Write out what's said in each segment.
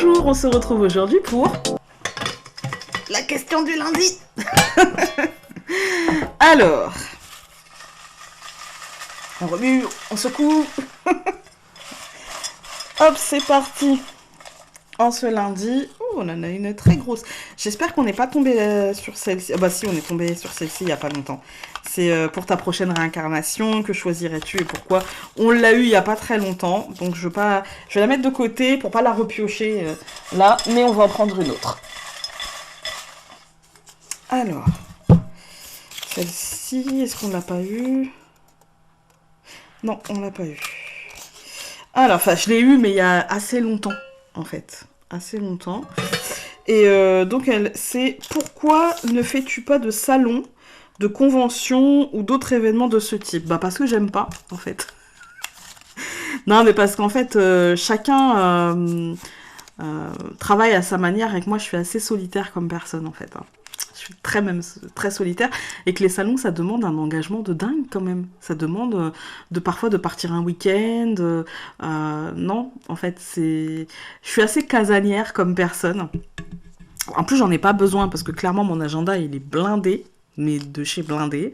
Bonjour, on se retrouve aujourd'hui pour la question du lundi. Alors, on remue, on secoue. Hop, c'est parti. En ce lundi, on en a une très grosse. J'espère qu'on n'est pas tombé sur celle-ci. Ah bah si, on est tombé sur celle-ci il n'y a pas longtemps. C'est pour ta prochaine réincarnation, que choisirais-tu et pourquoi? On l'a eu il n'y a pas très longtemps, donc je vais la mettre de côté pour pas la repiocher là, mais on va en prendre une autre. Alors, celle-ci, est-ce qu'on l'a pas eu? Non, on l'a pas eu. Alors, enfin, je l'ai eu, mais il y a assez longtemps, en fait. Assez longtemps. Et donc, c'est pourquoi ne fais-tu pas de salon, de convention ou d'autres événements de ce type? Bah, parce que j'aime pas, en fait. Non, mais parce qu'en fait, chacun travaille à sa manière et que moi, je suis assez solitaire comme personne, en fait. Hein. Je suis très solitaire et que les salons, ça demande un engagement de dingue quand même. Ça demande parfois de partir un week-end. Non, en fait, je suis assez casanière comme personne. En plus, j'en ai pas besoin parce que clairement, mon agenda, il est blindé, mais de chez blindé.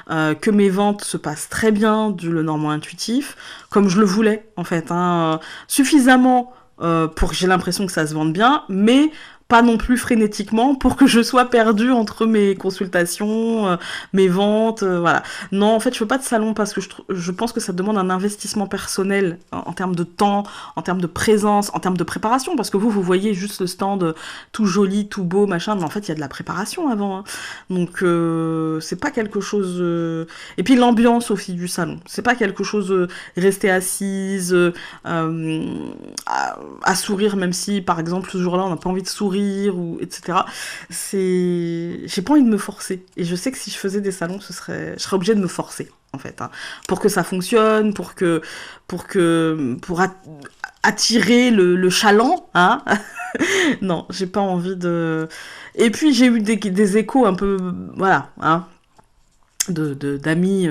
Que mes ventes se passent très bien du Lenormand intuitif, comme je le voulais, en fait. Hein, suffisamment pour que j'ai l'impression que ça se vende bien, mais pas non plus frénétiquement pour que je sois perdue entre mes consultations, mes ventes, voilà. Non, en fait, je veux pas de salon parce que je pense que ça demande un investissement personnel en termes de temps, en termes de présence, en termes de préparation, parce que vous voyez juste le stand tout joli, tout beau, machin, mais en fait, il y a de la préparation avant. Hein. Donc, c'est pas quelque chose... Et puis, l'ambiance aussi du salon. C'est pas quelque chose rester assise, à sourire, même si, par exemple, ce jour-là, on n'a pas envie de sourire, ou etc. J'ai pas envie de me forcer. Et je sais que si je faisais des salons, je serais obligée de me forcer, en fait. Hein, pour que ça fonctionne, pour attirer le chaland, hein. Non, j'ai pas envie de... Et puis, j'ai eu des échos un peu... Voilà, hein. D'amis,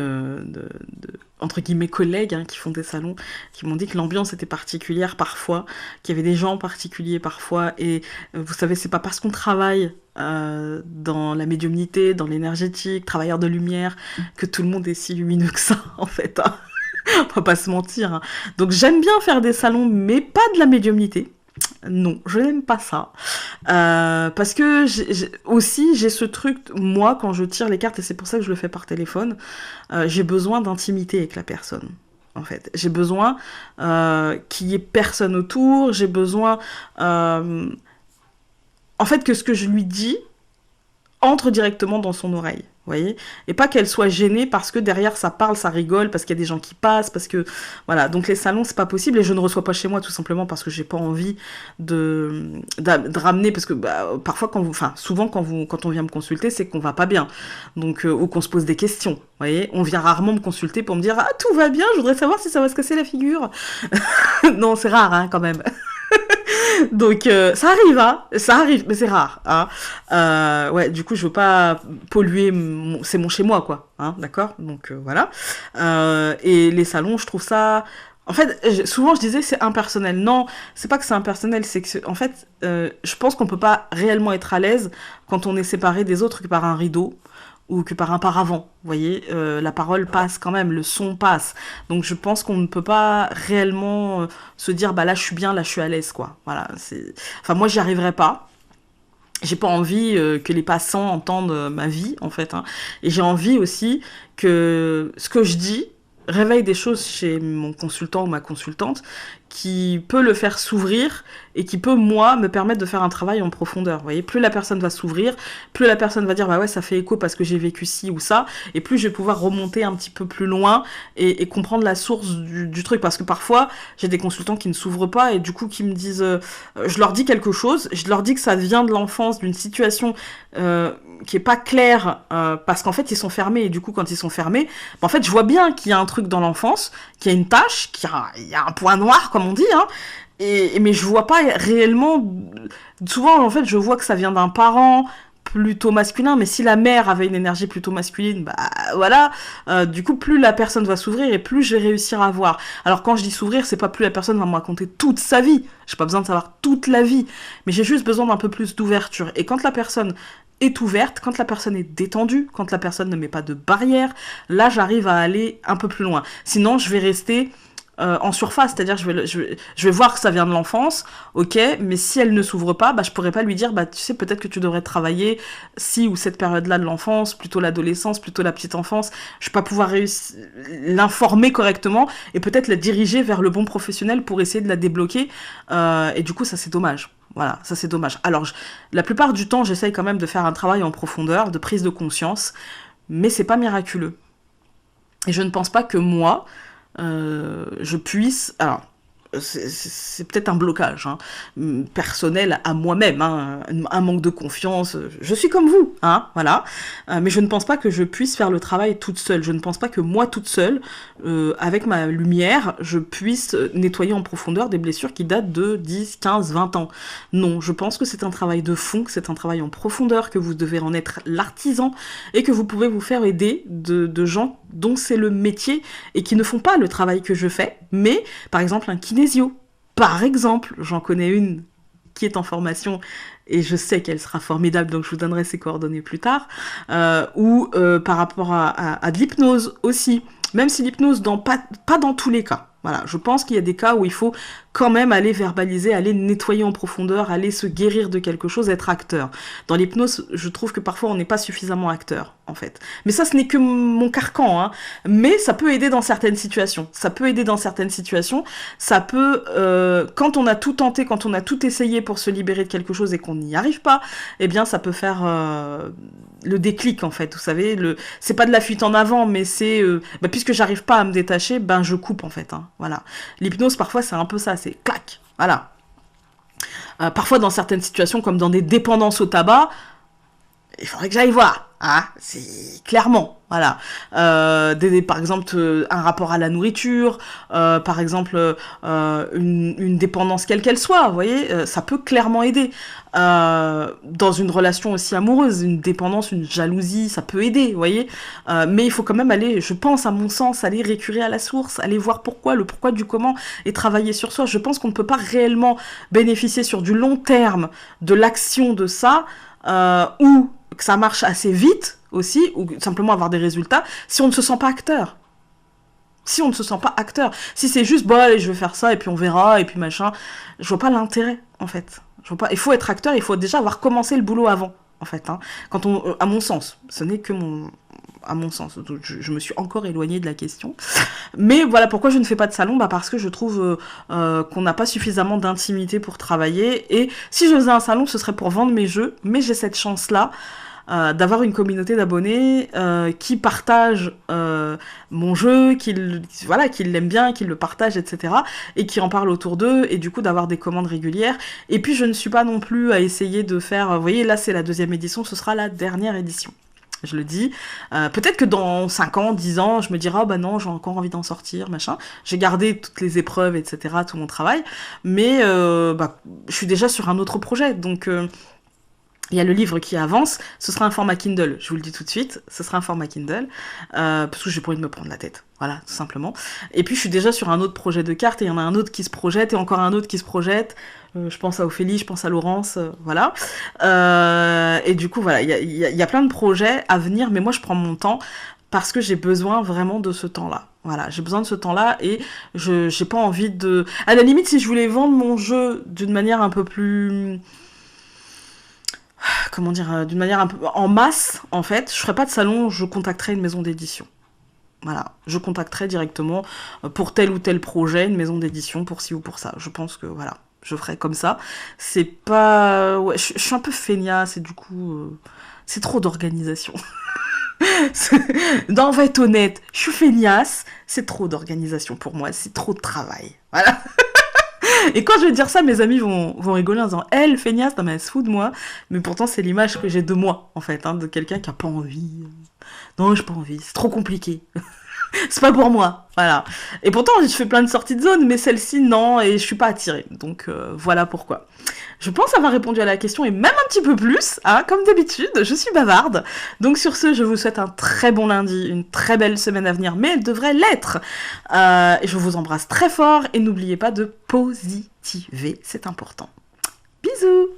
entre guillemets collègues qui font des salons, qui m'ont dit que l'ambiance était particulière parfois, qu'il y avait des gens particuliers parfois, et vous savez, c'est pas parce qu'on travaille dans la médiumnité, dans l'énergétique, travailleur de lumière, que tout le monde est si lumineux que ça, en fait. Hein. On va pas se mentir. Hein. Donc j'aime bien faire des salons, mais pas de la médiumnité. Non, je n'aime pas ça. Parce que j'ai ce truc, moi, quand je tire les cartes, et c'est pour ça que je le fais par téléphone, j'ai besoin d'intimité avec la personne. En fait, j'ai besoin qu'il y ait personne autour, j'ai besoin en fait que ce que je lui dis entre directement dans son oreille. Vous voyez, et pas qu'elle soit gênée parce que derrière ça parle, ça rigole, parce qu'il y a des gens qui passent, parce que voilà. Donc les salons c'est pas possible et je ne reçois pas chez moi tout simplement parce que j'ai pas envie de ramener, parce que parfois souvent quand on vient me consulter c'est qu'on va pas bien, donc ou qu'on se pose des questions. Vous voyez, on vient rarement me consulter pour me dire tout va bien, je voudrais savoir si ça va se casser la figure. Non, c'est rare quand même. Donc ça arrive, mais c'est rare. Hein. Ouais, du coup je veux pas polluer, c'est mon chez moi quoi, hein, d'accord. Donc voilà. Et les salons, je trouve ça. En fait, souvent je disais c'est impersonnel. Non, c'est pas que c'est impersonnel, c'est que en fait, je pense qu'on peut pas réellement être à l'aise quand on est séparé des autres que par un rideau. Ou que par un paravent, vous voyez, la parole passe quand même, le son passe. Donc je pense qu'on ne peut pas réellement se dire, là je suis bien, là je suis à l'aise, quoi. Voilà, enfin moi j'y arriverai pas. J'ai pas envie que les passants entendent ma vie, en fait. Hein. Et j'ai envie aussi que ce que je dis réveille des choses chez mon consultant ou ma consultante qui peut le faire s'ouvrir et qui peut, moi, me permettre de faire un travail en profondeur. Vous voyez, plus la personne va s'ouvrir, plus la personne va dire, ouais, ça fait écho parce que j'ai vécu ci ou ça, et plus je vais pouvoir remonter un petit peu plus loin et comprendre la source du truc. Parce que parfois, j'ai des consultants qui ne s'ouvrent pas et du coup, qui me disent, je leur dis quelque chose, je leur dis que ça vient de l'enfance, d'une situation qui est pas claire, parce qu'en fait, ils sont fermés, et du coup, quand ils sont fermés, en fait, je vois bien qu'il y a un truc dans l'enfance, qu'il y a une tâche, il y a un point noir, comme on dit, hein, mais je vois pas réellement... Souvent, en fait, je vois que ça vient d'un parent, plutôt masculin, mais si la mère avait une énergie plutôt masculine, bah voilà, du coup plus la personne va s'ouvrir et plus je vais réussir à voir. Alors quand je dis s'ouvrir, c'est pas plus la personne va me raconter toute sa vie, j'ai pas besoin de savoir toute la vie, mais j'ai juste besoin d'un peu plus d'ouverture. Et quand la personne est ouverte, quand la personne est détendue, quand la personne ne met pas de barrière, là j'arrive à aller un peu plus loin. Sinon je vais rester en surface, c'est-à-dire je vais voir que ça vient de l'enfance, ok, mais si elle ne s'ouvre pas, bah, je pourrais pas lui dire, bah, tu sais, peut-être que tu devrais travailler si ou cette période-là de l'enfance, plutôt l'adolescence, plutôt la petite enfance, je vais pas pouvoir réussir, l'informer correctement et peut-être la diriger vers le bon professionnel pour essayer de la débloquer, et du coup ça c'est dommage. Voilà, ça c'est dommage. Alors, la plupart du temps, j'essaye quand même de faire un travail en profondeur, de prise de conscience, mais c'est pas miraculeux. Et je ne pense pas que moi, je puisse... Alors, c'est peut-être un blocage hein, personnel à moi-même, hein, un manque de confiance. Je suis comme vous, hein, voilà. Mais je ne pense pas que je puisse faire le travail toute seule. Je ne pense pas que moi toute seule, avec ma lumière, je puisse nettoyer en profondeur des blessures qui datent de 10, 15, 20 ans. Non, je pense que c'est un travail de fond, que c'est un travail en profondeur, que vous devez en être l'artisan et que vous pouvez vous faire aider de gens dont c'est le métier et qui ne font pas le travail que je fais, mais par exemple un kinésio. Par exemple, j'en connais une qui est en formation et je sais qu'elle sera formidable, donc je vous donnerai ses coordonnées plus tard, ou par rapport à de l'hypnose aussi, même si l'hypnose, pas dans tous les cas. Voilà, je pense qu'il y a des cas où il faut quand même aller verbaliser, aller nettoyer en profondeur, aller se guérir de quelque chose, être acteur. Dans l'hypnose, je trouve que parfois on n'est pas suffisamment acteur, en fait. Mais ça, ce n'est que mon carcan, hein. Mais ça peut aider dans certaines situations. Ça peut aider dans certaines situations. Ça peut, quand on a tout tenté, quand on a tout essayé pour se libérer de quelque chose et qu'on n'y arrive pas, eh bien, ça peut faire le déclic, en fait. Vous savez, c'est pas de la fuite en avant, mais c'est, puisque j'arrive pas à me détacher, ben je coupe, en fait. Hein. Voilà. L'hypnose, parfois, c'est un peu ça. C'est clac, voilà. Parfois, dans certaines situations, comme dans des dépendances au tabac, il faudrait que j'aille voir. Hein, c'est clairement, voilà. Par exemple, un rapport à la nourriture, par exemple, une dépendance quelle qu'elle soit, vous voyez, ça peut clairement aider. Dans une relation aussi amoureuse, une dépendance, une jalousie, ça peut aider, vous voyez. Mais il faut quand même aller, je pense, à mon sens, aller récurer à la source, aller voir le pourquoi du comment, et travailler sur soi. Je pense qu'on ne peut pas réellement bénéficier sur du long terme de l'action de ça, ou que ça marche assez vite aussi, ou simplement avoir des résultats, si on ne se sent pas acteur. Si on ne se sent pas acteur. Si c'est juste, bon, allez, je vais faire ça, et puis on verra, et puis machin, je vois pas l'intérêt, en fait. Je vois pas. Il faut être acteur, il faut déjà avoir commencé le boulot avant, en fait. Hein. À mon sens, ce n'est que à mon sens. Donc, je me suis encore éloignée de la question. Mais voilà, pourquoi je ne fais pas de salon ? Parce que je trouve qu'on n'a pas suffisamment d'intimité pour travailler. Et si je faisais un salon, ce serait pour vendre mes jeux. Mais j'ai cette chance-là d'avoir une communauté d'abonnés qui partagent mon jeu, qui l'aiment bien, qui le partagent, etc. Et qui en parlent autour d'eux, et du coup d'avoir des commandes régulières. Et puis je ne suis pas non plus à essayer de faire... vous voyez, là c'est la 2e édition, ce sera la dernière édition. Je le dis. Peut-être que dans 5 ans, 10 ans, je me dirai, oh bah non, j'ai encore envie d'en sortir, machin. J'ai gardé toutes les épreuves, etc., tout mon travail. Mais je suis déjà sur un autre projet, donc... il y a le livre qui avance, ce sera un format Kindle, je vous le dis tout de suite, ce sera un format Kindle, parce que j'ai pas envie de me prendre la tête, voilà, tout simplement. Et puis je suis déjà sur un autre projet de carte, et il y en a un autre qui se projette, et encore un autre qui se projette, je pense à Ophélie, je pense à Laurence, voilà. Et du coup, voilà, il y a plein de projets à venir, mais moi je prends mon temps, parce que j'ai besoin vraiment de ce temps-là. Voilà, j'ai besoin de ce temps-là, et j'ai pas envie de... À la limite, si je voulais vendre mon jeu d'une manière un peu plus... comment dire, d'une manière un peu en masse, en fait, je ferais pas de salon, je contacterais une maison d'édition. Voilà, je contacterais directement pour tel ou tel projet, une maison d'édition pour ci ou pour ça. Je pense que, voilà, je ferais comme ça. C'est pas... Ouais, je suis un peu feignasse, et du coup, c'est trop d'organisation. Non, on va être honnête, je suis feignasse, c'est trop d'organisation pour moi, c'est trop de travail. Voilà. Et quand je vais dire ça, mes amis vont rigoler en disant « Elle, feignasse, non mais elle se fout de moi. » Mais pourtant, c'est l'image que j'ai de moi, en fait, hein, de quelqu'un qui a pas envie. Non, j'ai pas envie, c'est trop compliqué. C'est pas pour moi, voilà. Et pourtant, je fais plein de sorties de zone, mais celle-ci, non, et je suis pas attirée. Donc, voilà pourquoi. Je pense avoir répondu à la question, et même un petit peu plus, hein, comme d'habitude, je suis bavarde. Donc, sur ce, je vous souhaite un très bon lundi, une très belle semaine à venir, mais elle devrait l'être. Et je vous embrasse très fort, et n'oubliez pas de positiver, c'est important. Bisous!